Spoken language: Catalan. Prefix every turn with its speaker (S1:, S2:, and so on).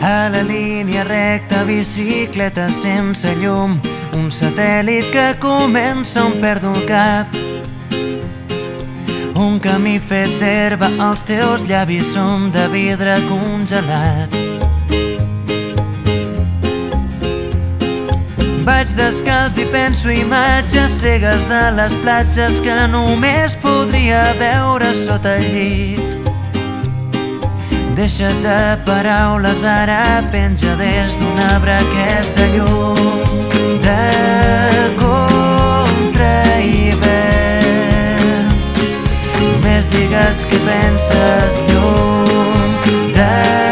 S1: A la línia recta, bicicleta sense llum, un satèl·lit que comença on perdo el cap. Un camí fet d'herba, els teus llavis són de vidre congelat. Vaig descalç i penso imatges cegues de les platges que només podria veure sota el llit. Deixa't de paraules, ara penja des d'un arbre aquesta llum de contra hivern. Només digues què penses, llum de